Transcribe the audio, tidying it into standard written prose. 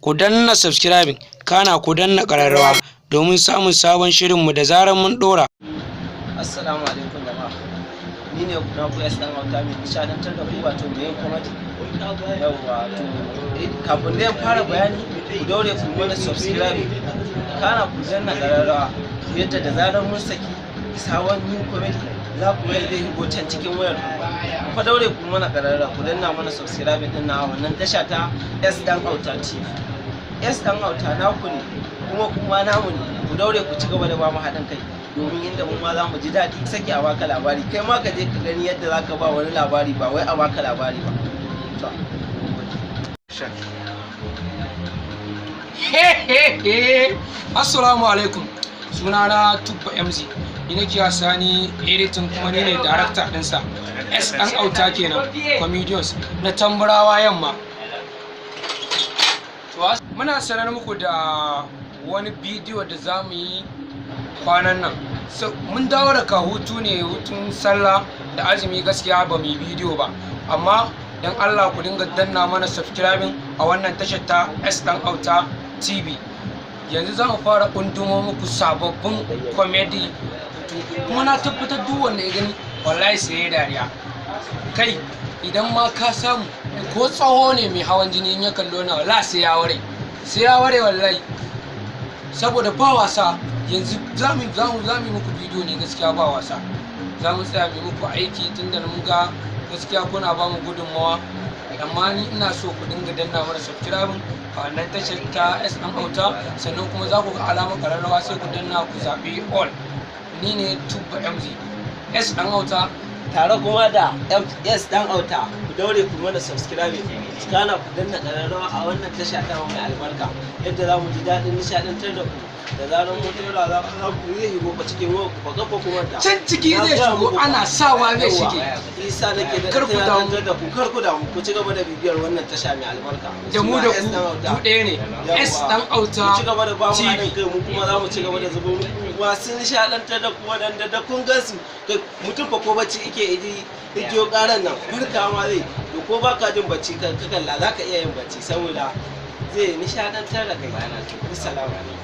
ku danna subscribing kana ku danna ƙararrawa domin samun sabon shirinmu da zarar mun ɗora. Assalamu alaikum jama'a. Ni ne na ku yas dan auta mai nishadantar da ku wato mai yin comedy. Yawwa to kafin da fara bayani ku daure ku mana subscribe kana ku danna ƙararrawa yadda da zarar mun saki sabon new comedy za ku yi zai higo can cikin wayar ku daure ku mana ƙararrawa ku danna mana subscribe din na wannan tasha ta S dan auta TV. S dan auta naku ne kuma namu ne, ku daure ku ci gaba da ba mu haɗin kai domin inda mu ma za mu ji daɗi sake a baka labari kai ma ka je ka gani yadda za ka ba wani labari ba wai a baka labari ba. Assalamu alaikum, sunana Tubba MZ, ni nake Sani editing kuma ni ne director ɗinsa. S dan auta kenan, comedians na Tamburawa Yamma. Muna sanar muku da wani bidiyo da za mu yi kwanan nan. Mun dawo daga hutu ne, hutun sallah da azumi, gaskiya ba mu yi bidiyo ba, amma don Allah ku dinga danna mana subscribing a wannan tashar ta S dan auta TV. Yanzu za mu fara kundumo muku sababbin comedy kuma na tabbatar duk wanda ya gani wallahi sai ya dariya. Kai idan ma ka samu ko tsawo ne mai hawan jini in ya kallo na wallahi sai ya ware wallahi, saboda ba wasa. Yanzu za mu muku bidiyo ne, gaskiya ba wasa. Za mu tsaya mu muku aiki tunda mun ga gaskiya kuna ba mu gudunmawa, amma ni ina so ku dinga danna mana subscribe a wannan tashar ta S dan auta, sannan kuma za ku ga alamar ƙararrawa sai ku danna ku zaɓi all. Ni ne Tubba MZ, S dan auta tare kuma da S dan auta. Ku daure ku mana subscribe kana ku danna ƙararrawa a wannan tasha ta mai albarka yadda za mu ji daɗin nishaɗantar da ku da zarar mun tura za ku yi higo ba cikin wayar ku ba kafa kuma da can ciki zai shigo, ana sawa zai shige. Isa nake da tunatar da ku kar ku damu, ku ci gaba da bibiyar wannan tasha mai albarka da mu da ku ɗaya ne. S dan auta ku ci gaba da ba mu haɗin kai, mu kuma za mu ci gaba da zubo muku masu nishaɗantar da ku waɗanda da kun gansu mutum fa ko bacci yake igiyo ƙaran nan farka ma zai to ko baka jin bacci ka kalla za ka iya yin bacci saboda zai nishaɗantar da kai. Assalamu alaikum.